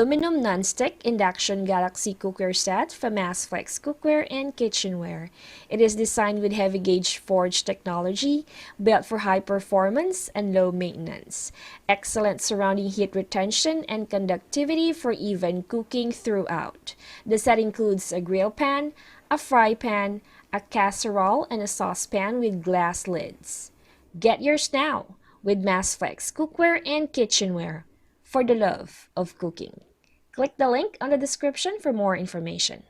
aluminum non-stick induction galaxy cookware set from Flex Cookware and Kitchenware. It is designed with heavy gauge forged technology, built for high performance and low maintenance. Excellent surrounding heat retention and conductivity for even cooking throughout. The set includes a grill pan, a fry pan, a casserole, and a saucepan with glass lids. Get yours now with Flex Cookware and Kitchenware for the love of cooking. Click the link on the description for more information.